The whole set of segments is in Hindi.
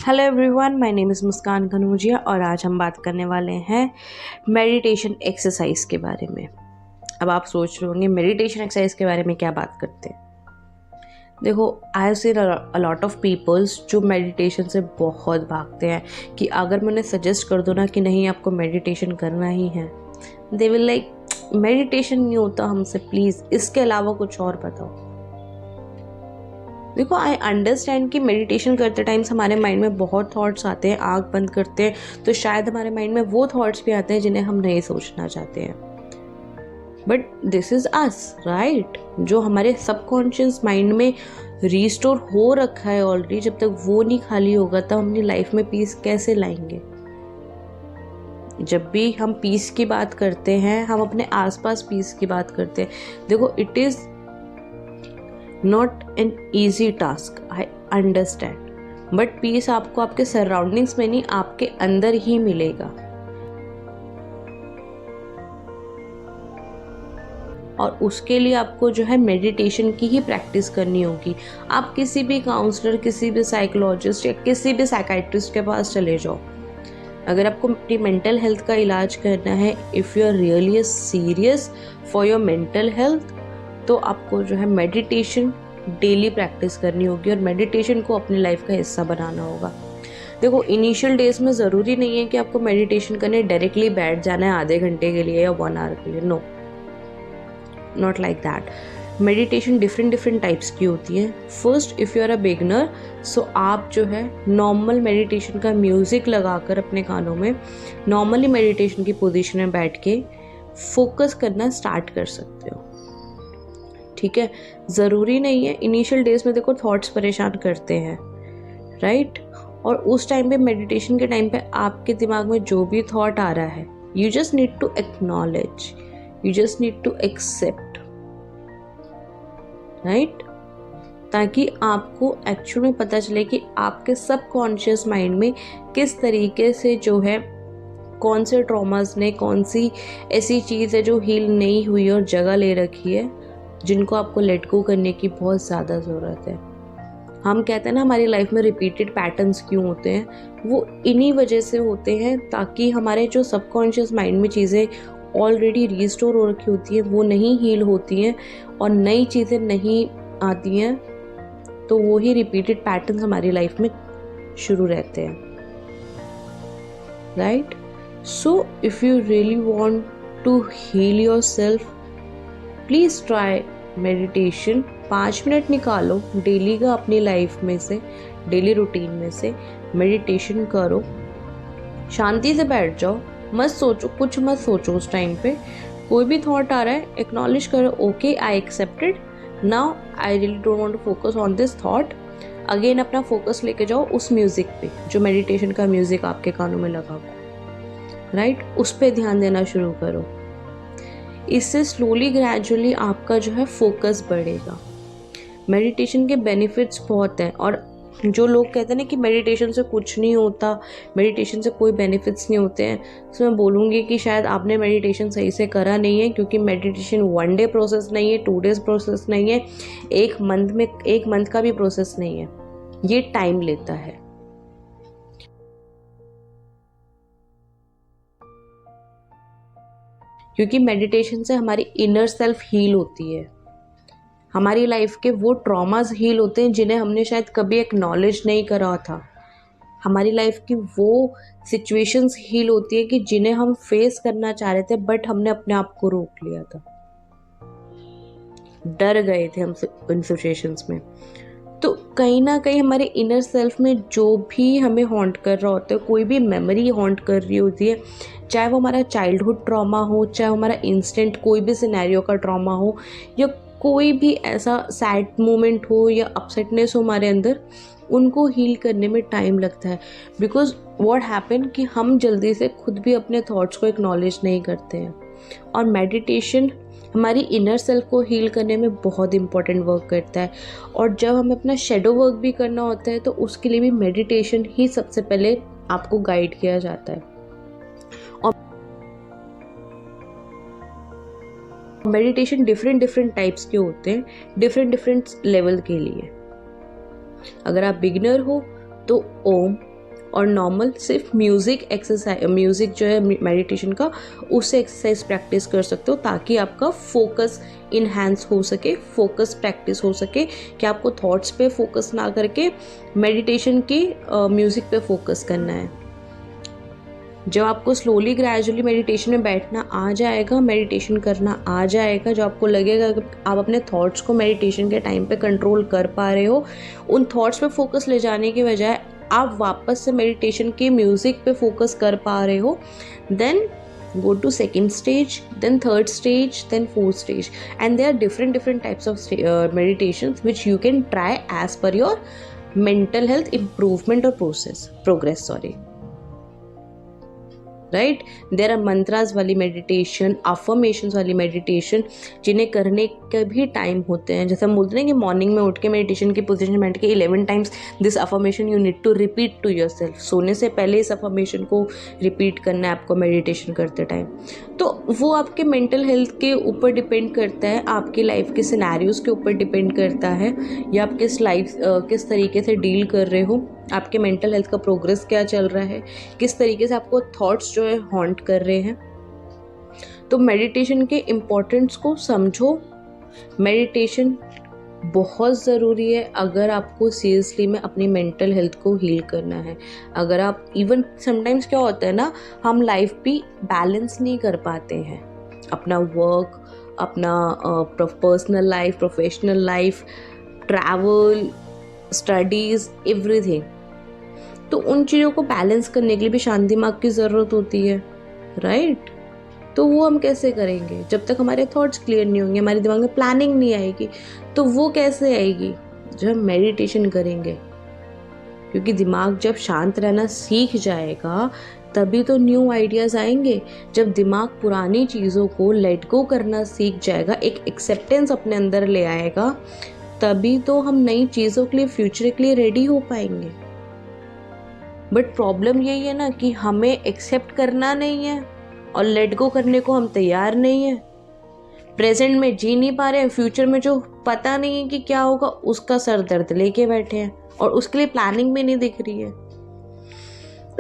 Hello everyone, my name is Muskan Kanaujia और आज हम बात करने वाले हैं मेडिटेशन एक्सरसाइज के बारे में। अब आप सोच रहे होंगे मेडिटेशन एक्सरसाइज के बारे में क्या बात करते हैं। देखो, I have seen a lot of peoples जो मेडिटेशन से बहुत भागते हैं कि अगर मैं उन्हें सजेस्ट कर दूँ ना कि नहीं आपको मेडिटेशन करना ही है, दे विल लाइक मेडिटेशन नहीं होता हमसे, प्लीज़ इसके अलावा कुछ और बताओ। देखो, आई अंडरस्टैंड कि मेडिटेशन करते टाइम्स हमारे माइंड में बहुत थॉट्स आते हैं। आँख बंद करते हैं तो शायद हमारे माइंड में वो थॉट्स भी आते हैं जिन्हें हम नहीं सोचना चाहते हैं, but this is us, right. जो हमारे सबकॉन्शियस माइंड में रिस्टोर हो रखा है ऑलरेडी, जब तक वो नहीं खाली होगा तब अपनी लाइफ में पीस कैसे लाएंगे। जब भी हम पीस की बात करते हैं, हम अपने आसपास पीस की बात करते हैं। देखो, it is not an easy task, I understand, but peace आपको आपके सराउंडिंग्स में नहीं, आपके अंदर ही मिलेगा। और उसके लिए आपको जो है मेडिटेशन की ही प्रैक्टिस करनी होगी। आप किसी भी काउंसलर, किसी भी साइकोलॉजिस्ट या किसी भी साइकाइट्रिस्ट के पास चले जाओ। अगर आपको अपनी मेंटल हेल्थ का इलाज करना है, if you are really serious for your mental health, तो आपको जो है मेडिटेशन डेली प्रैक्टिस करनी होगी और मेडिटेशन को अपनी लाइफ का हिस्सा बनाना होगा। देखो, इनिशियल डेज में ज़रूरी नहीं है कि आपको मेडिटेशन करने डायरेक्टली बैठ जाना है आधे घंटे के लिए या 1 आवर के लिए। No, not like that. Meditation different types की होती है। First, if you are a beginner, so आप जो है नॉर्मल मेडिटेशन का म्यूज़िक लगाकर अपने कानों में नॉर्मली मेडिटेशन की पोजीशन में बैठ के फोकस करना स्टार्ट कर सकते हो। ठीक है, ज़रूरी नहीं है। इनिशियल डेज में देखो थॉट्स परेशान करते हैं, राइट। और उस टाइम पे, मेडिटेशन के टाइम पे, आपके दिमाग में जो भी थॉट आ रहा है, you just need to acknowledge, you just need to accept, right. ताकि आपको एक्चुअल में पता चले कि आपके सबकॉन्शियस माइंड में किस तरीके से जो है, कौन से ट्रॉमास ने, कौन सी ऐसी चीज़ है जो हील नहीं हुई और जगह ले रखी है, जिनको आपको लेट गो करने की बहुत ज़्यादा ज़रूरत है। हम कहते हैं ना हमारी लाइफ में रिपीटेड पैटर्न्स क्यों होते हैं, वो इन्हीं वजह से होते हैं, ताकि हमारे जो सबकॉन्शियस माइंड में चीज़ें ऑलरेडी रिस्टोर हो रखी होती हैं वो नहीं हील होती हैं और नई चीज़ें नहीं आती हैं, तो वो ही रिपीटेड पैटर्न्स हमारी लाइफ में शुरू रहते हैं, right. So if you really want to heal your self, please try meditation. 5 minute निकालो डेली का अपनी लाइफ में से, डेली रूटीन में से मेडिटेशन करो। शांति से बैठ जाओ, मत सोचो, कुछ मत सोचो उस टाइम पे। कोई भी थॉट आ रहा है, एक्नॉलेज करो, okay I accepted, now I really don't want to focus on this thought. Again अपना फोकस लेके जाओ उस म्यूज़िक पे, जो मेडिटेशन का म्यूज़िक आपके कानों में लगा हुआ, राइट। उस पर ध्यान देना शुरू करो। इससे स्लोली ग्रेजुअली आपका जो है फोकस बढ़ेगा। मेडिटेशन के बेनिफिट्स बहुत हैं, और जो लोग कहते हैं ना कि मेडिटेशन से कुछ नहीं होता, मेडिटेशन से कोई बेनिफिट्स नहीं होते हैं, तो मैं बोलूँगी कि शायद आपने मेडिटेशन सही से करा नहीं है, क्योंकि मेडिटेशन 1 डे प्रोसेस नहीं है, 2 डेज प्रोसेस नहीं है, 1 मंथ का भी प्रोसेस नहीं है। ये टाइम लेता है। क्योंकि मेडिटेशन से हमारी इनर सेल्फ हील होती है, हमारी लाइफ के वो ट्रॉमास हील होते हैं जिन्हें हमने शायद कभी एक्नॉलेज नहीं करा था। हमारी लाइफ की वो सिचुएशंस हील होती है कि जिन्हें हम फेस करना चाह रहे थे, बट हमने अपने आप को रोक लिया था, डर गए थे हम इन सिचुएशंस में। तो कहीं ना कहीं हमारे इनर सेल्फ में जो भी हमें हॉन्ट कर रहा होता है, कोई भी मेमोरी हॉन्ट कर रही होती है, चाहे वो हमारा चाइल्डहुड ट्रॉमा हो, चाहे हमारा इंस्टेंट कोई भी सिनेरियो का ट्रॉमा हो, या कोई भी ऐसा सैड मोमेंट हो या अपसेटनेस हो हमारे अंदर, उनको हील करने में टाइम लगता है। बिकॉज व्हाट हैपन कि हम जल्दी से खुद भी अपने थॉट्स को एक्नॉलेज नहीं करते हैं, और मेडिटेशन हमारी इनर सेल्फ को हील करने में बहुत इंपॉर्टेंट वर्क करता है। और जब हमें अपना शेडो वर्क भी करना होता है, तो उसके लिए भी मेडिटेशन ही सबसे पहले आपको गाइड किया जाता है। और मेडिटेशन डिफरेंट टाइप्स के होते हैं, डिफरेंट लेवल के लिए। अगर आप बिगिनर हो तो ओम, और नॉर्मल सिर्फ म्यूज़िक एक्सरसाइज, म्यूज़िक जो है मेडिटेशन का, उससे एक्सरसाइज प्रैक्टिस कर सकते हो ताकि आपका फोकस इन्हांस हो सके, फोकस प्रैक्टिस हो सके, कि आपको थॉट्स पे फोकस ना करके मेडिटेशन की म्यूज़िक पे फोकस करना है। जब आपको स्लोली ग्रेजुअली मेडिटेशन में बैठना आ जाएगा, मेडिटेशन करना आ जाएगा, जो आपको लगेगा कि आप अपने थॉट्स को मेडिटेशन के टाइम पे कंट्रोल कर पा रहे हो, उन थॉट्स पे फोकस ले जाने की बजाय आप वापस से मेडिटेशन के म्यूज़िक पे फोकस कर पा रहे हो, then go to second stage, then third stage, then fourth stage, and there are different types of meditations which you can try as per your mental health improvement or progress, right. There are mantras वाली मेडिटेशन, अफर्मेशंस वाली मेडिटेशन, जिन्हें करने के भी टाइम होते हैं। जैसे हम बोलते हैं कि मॉर्निंग में उठ के मेडिटेशन की पोजीशन में बैठ के 11 times this affirmation you need to repeat to yourself. सोने से पहले इस अफर्मेशन को रिपीट करना है आपको मेडिटेशन करते टाइम। तो वो आपके मेंटल हेल्थ के ऊपर डिपेंड करता है, आपकी लाइफ के सिनेरियोज के ऊपर डिपेंड करता है, या आप किस तरीके से डील कर रहे हो, आपके मेंटल हेल्थ का प्रोग्रेस क्या चल रहा है, किस तरीके से आपको थॉट्स जो है हॉन्ट कर रहे हैं। तो मेडिटेशन के इम्पोर्टेंस को समझो। मेडिटेशन बहुत ज़रूरी है अगर आपको सीरियसली में अपनी मेंटल हेल्थ को हील करना है। अगर आप इवन समटाइम्स क्या होता है ना, हम लाइफ भी बैलेंस नहीं कर पाते हैं, अपना वर्क, अपना personal life, professional life, travel, studies, everything. तो उन चीज़ों को बैलेंस करने के लिए भी शांत दिमाग की ज़रूरत होती है, राइट। तो वो हम कैसे करेंगे जब तक हमारे थॉट्स क्लियर नहीं होंगे, हमारे दिमाग में प्लानिंग नहीं आएगी। तो वो कैसे आएगी? जब हम मेडिटेशन करेंगे, क्योंकि दिमाग जब शांत रहना सीख जाएगा तभी तो न्यू आइडियाज़ आएंगे। जब दिमाग पुरानी चीज़ों को लेट गो करना सीख जाएगा, एक एक्सेप्टेंस अपने अंदर ले आएगा, तभी तो हम नई चीज़ों के लिए, फ्यूचर के लिए रेडी हो पाएंगे। बट प्रॉब्लम यही है ना कि हमें एक्सेप्ट करना नहीं है और लेट गो करने को हम तैयार नहीं है। प्रेजेंट में जी नहीं पा रहे हैं, फ्यूचर में जो पता नहीं है कि क्या होगा उसका सर दर्द लेके बैठे हैं और उसके लिए प्लानिंग भी नहीं दिख रही है।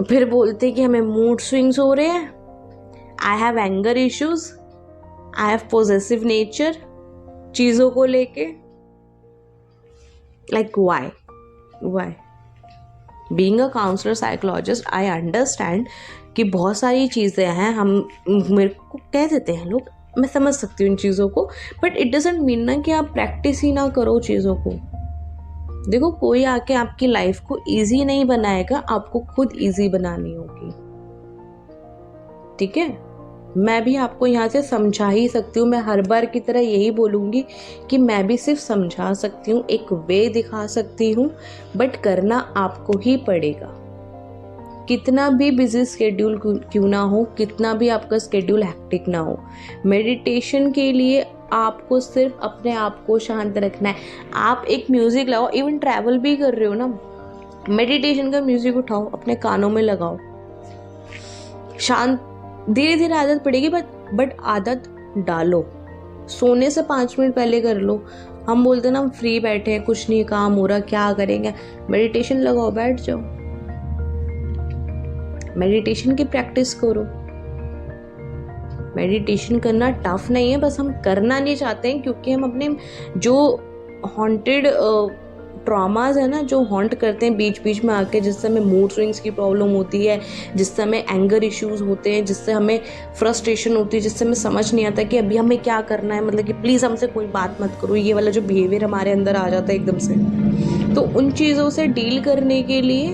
फिर बोलते हैं कि हमें मूड स्विंग्स हो रहे हैं, I have anger issues, I have possessive nature चीज़ों को लेके। Like why being a counsellor psychologist I understand कि बहुत सारी चीज़ें हैं, हम मेरे को कह देते हैं लोग, मैं समझ सकती हूँ इन चीज़ों को, बट इट डजंट मीन ना कि आप प्रैक्टिस ही ना करो चीज़ों को। देखो, कोई आके आपकी लाइफ को इजी नहीं बनाएगा, आपको खुद इजी बनानी होगी, ठीक है। मैं भी आपको यहाँ से समझा ही सकती हूँ, मैं हर बार की तरह यही बोलूँगी कि मैं भी सिर्फ समझा सकती हूँ, एक वे दिखा सकती हूँ, बट करना आपको ही पड़ेगा। कितना भी बिजी स्केड्यूल क्यों ना हो, कितना भी आपका स्केड्यूल हैक्टिक ना हो, मेडिटेशन के लिए आपको सिर्फ अपने आप को शांत रखना है। आप एक म्यूज़िक लगाओ, इवन ट्रैवल भी कर रहे हो ना, मेडिटेशन का म्यूज़िक उठाओ, अपने कानों में लगाओ, शांत, धीरे धीरे आदत पड़ेगी, बट आदत डालो। सोने से 5 मिनट पहले कर लो। हम बोलते ना हम फ्री बैठे हैं, कुछ नहीं काम हो रहा, क्या करेंगे, मेडिटेशन लगाओ, बैठ जाओ, मेडिटेशन की प्रैक्टिस करो। मेडिटेशन करना टफ नहीं है, बस हम करना नहीं चाहते हैं क्योंकि हम अपने जो हॉन्टेड ट्रॉमाज है ना, जो हॉन्ट करते हैं बीच बीच में आके, जिससे हमें मूड स्विंग्स की प्रॉब्लम होती है, जिससे हमें एंगर इश्यूज होते हैं, जिससे हमें फ्रस्ट्रेशन होती है, जिससे हमें समझ नहीं आता कि अभी हमें क्या करना है, मतलब कि प्लीज़ हमसे कोई बात मत करो, ये वाला जो बिहेवियर हमारे अंदर आ जाता है एकदम से। तो उन चीज़ों से डील करने के लिए,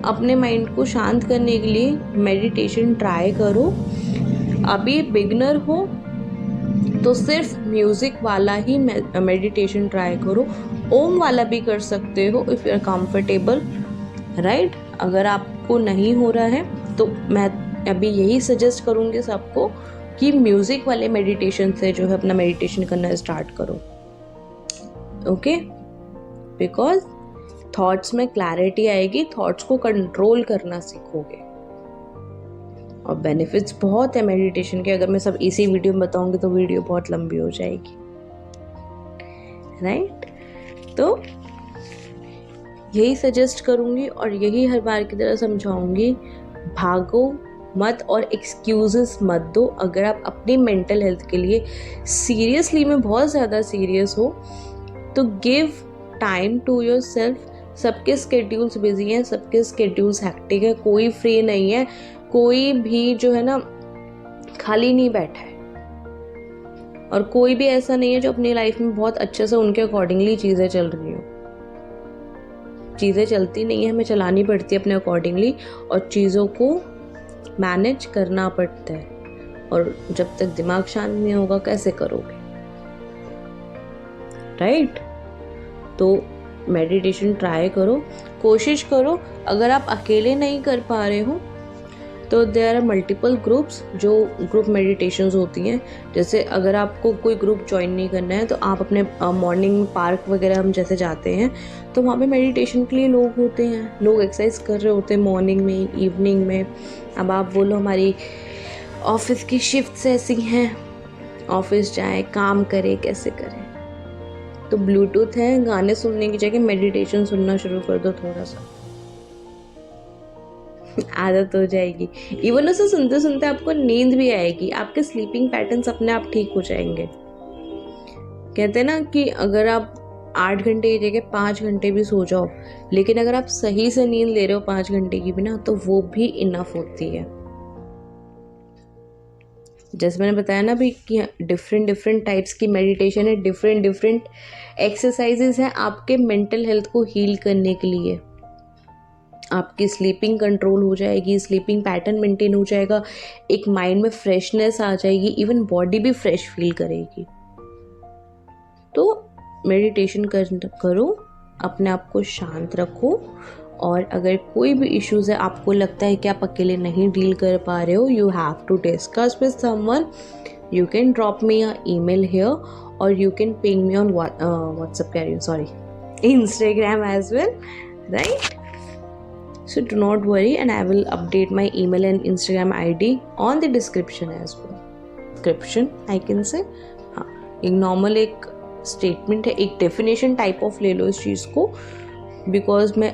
अपने माइंड को शांत करने के लिए मेडिटेशन ट्राई करो। अभी बिगनर हो तो सिर्फ म्यूज़िक वाला ही मेडिटेशन ट्राई करो, ओम वाला भी कर सकते हो if you are comfortable, right. अगर आपको नहीं हो रहा है तो मैं अभी यही सजेस्ट करूँगी सबको कि म्यूज़िक वाले मेडिटेशन से जो है अपना मेडिटेशन करना स्टार्ट करो, ओके। बिकॉज थॉट्स में क्लैरिटी आएगी, थॉट्स को कंट्रोल करना सीखोगे, और बेनिफिट्स बहुत है मेडिटेशन के। अगर मैं सब इसी वीडियो में बताऊंगी तो वीडियो बहुत लंबी हो जाएगी, राइट। तो यही सजेस्ट करूँगी और यही हर बार की तरह समझाऊँगी, भागो मत और एक्सक्यूज़ेस मत दो। अगर आप अपनी मेंटल हेल्थ के लिए सीरियसली में बहुत ज़्यादा सीरियस हो तो give time to your self. सबके स्केड्यूल्स बिजी हैं, सबके स्केड्यूल्स हैक्टिक है, कोई फ्री नहीं है, कोई भी जो है ना खाली नहीं बैठा है, और कोई भी ऐसा नहीं है जो अपनी लाइफ में बहुत अच्छे से उनके अकॉर्डिंगली चीज़ें चल रही हो। चीज़ें चलती नहीं है, हमें चलानी पड़ती है अपने अकॉर्डिंगली, और चीज़ों को मैनेज करना पड़ता है। और जब तक दिमाग शांत नहीं होगा कैसे करोगे, राइट? तो मेडिटेशन ट्राई करो, कोशिश करो। अगर आप अकेले नहीं कर पा रहे हो तो देयर आर मल्टीपल ग्रुप्स जो ग्रुप मेडिटेशंस होती हैं। जैसे अगर आपको कोई ग्रुप ज्वाइन नहीं करना है तो आप अपने मॉर्निंग में पार्क वगैरह हम जैसे जाते हैं तो वहाँ पे मेडिटेशन के लिए लोग होते हैं, लोग एक्सरसाइज कर रहे होते हैं मॉर्निंग में, इवनिंग में। अब आप बोलो हमारी ऑफिस की शिफ्ट्स ऐसी हैं, ऑफिस जाएं, काम करें, कैसे करें? तो ब्लूटूथ है, गाने सुनने की जगह मेडिटेशन सुनना शुरू कर दो, थोड़ा सा आदत हो जाएगी। इवन उसे सुनते सुनते आपको नींद भी आएगी, आपके स्लीपिंग पैटर्न्स अपने आप ठीक हो जाएंगे। कहते हैं ना कि अगर आप 8 घंटे की जगह 5 घंटे भी सो जाओ, लेकिन अगर आप सही से नींद ले रहे हो 5 घंटे की भी ना, तो वो भी इनफ होती है। जैसे मैंने बताया ना भी कि डिफरेंट टाइप्स की मेडिटेशन है, डिफरेंट एक्सरसाइजेस हैं आपके मेंटल हेल्थ को हील करने के लिए। आपकी स्लीपिंग कंट्रोल हो जाएगी, स्लीपिंग पैटर्न मेंटेन हो जाएगा, एक माइंड में फ्रेशनेस आ जाएगी, इवन बॉडी भी फ्रेश फील करेगी। तो मेडिटेशन करो, अपने आप को शांत रखो, और अगर कोई भी इश्यूज है, आपको लगता है कि आप अकेले नहीं डील कर पा रहे हो, you have to discuss with someone, you can drop me a email here और you can ping me on Instagram as well, right? So do not worry, and I will update my email and Instagram ID on the description as well. Description I can say, हाँ, एक नॉर्मल एक स्टेटमेंट है, एक डेफिनेशन टाइप ऑफ ले लो इस चीज़ को, बिकॉज मैं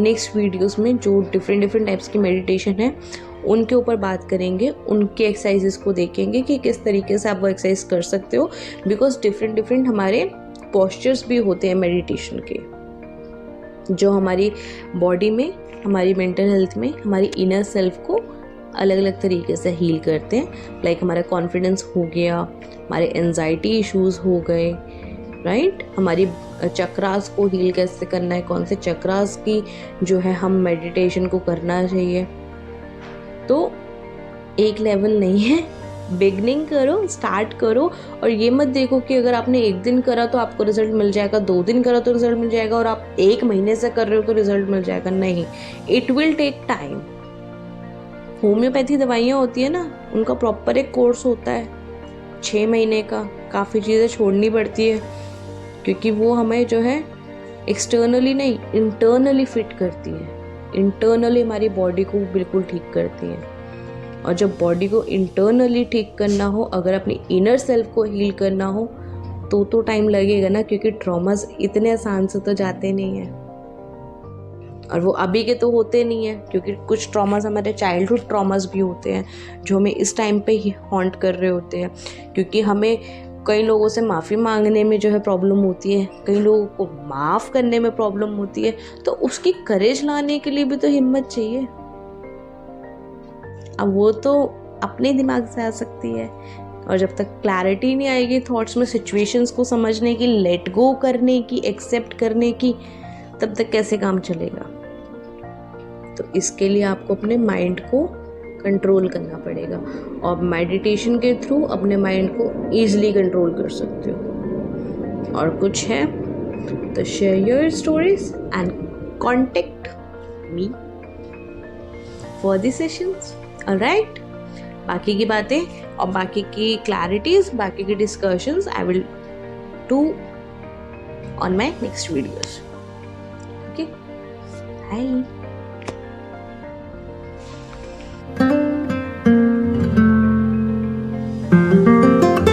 नेक्स्ट वीडियोस में जो डिफरेंट टाइप्स की मेडिटेशन है उनके ऊपर बात करेंगे, उनके एक्सरसाइजेस को देखेंगे कि किस तरीके से आप वो एक्सरसाइज कर सकते हो, बिकॉज डिफरेंट हमारे पोस्चर्स भी होते हैं मेडिटेशन के, जो हमारी बॉडी में, हमारी मेंटल हेल्थ में, हमारी इनर सेल्फ को अलग अलग तरीके से हील करते हैं। लाइक हमारा कॉन्फिडेंस हो गया, हमारे एंजाइटी इश्यूज हो गए, राइट? हमारी चक्रास को हील कैसे करना है, कौन से चक्रास की जो है हम मेडिटेशन को करना चाहिए। तो एक लेवल नहीं है, बिगनिंग करो, स्टार्ट करो, और ये मत देखो कि अगर आपने 1 दिन करा तो आपको रिजल्ट मिल जाएगा, 2 दिन करा तो रिजल्ट मिल जाएगा, और आप 1 महीने से कर रहे हो तो रिजल्ट मिल जाएगा। नहीं, it will take time. Homeopathy दवाइयाँ होती है ना, उनका प्रॉपर एक कोर्स होता है 6 महीने का, काफ़ी चीज़ें छोड़नी पड़ती है, क्योंकि वो हमें जो है एक्सटर्नली नहीं, इंटरनली फिट करती है, इंटरनली हमारी बॉडी को बिल्कुल ठीक करती है। और जब बॉडी को इंटरनली ठीक करना हो, अगर अपनी इनर सेल्फ को हील करना हो, तो टाइम लगेगा ना, क्योंकि ट्रॉमास इतने आसान से तो जाते नहीं हैं, और वो अभी के तो होते नहीं हैं, क्योंकि कुछ ट्रॉमास हमारे चाइल्डहुड ट्रॉमास भी होते हैं जो हमें इस टाइम पे ही हॉन्ट कर रहे होते हैं, क्योंकि हमें कई लोगों से माफ़ी मांगने में जो है प्रॉब्लम होती है, कई लोगों को माफ़ करने में प्रॉब्लम होती है, तो उसकी करेज लाने के लिए भी तो हिम्मत चाहिए। अब वो तो अपने दिमाग से आ सकती है, और जब तक क्लैरिटी नहीं आएगी थॉट्स में, सिचुएशंस को समझने की, लेट गो करने की, एक्सेप्ट करने की, तब तक कैसे काम चलेगा? तो इसके लिए आपको अपने माइंड को कंट्रोल करना पड़ेगा, और मेडिटेशन के थ्रू अपने माइंड को ईजिली कंट्रोल कर सकते हो। और कुछ है तो share your stories and contact me for the sessions, alright? बाकी की बातें और बाकी की क्लैरिटीज, बाकी की discussions I will do on my next videos. Okay, bye.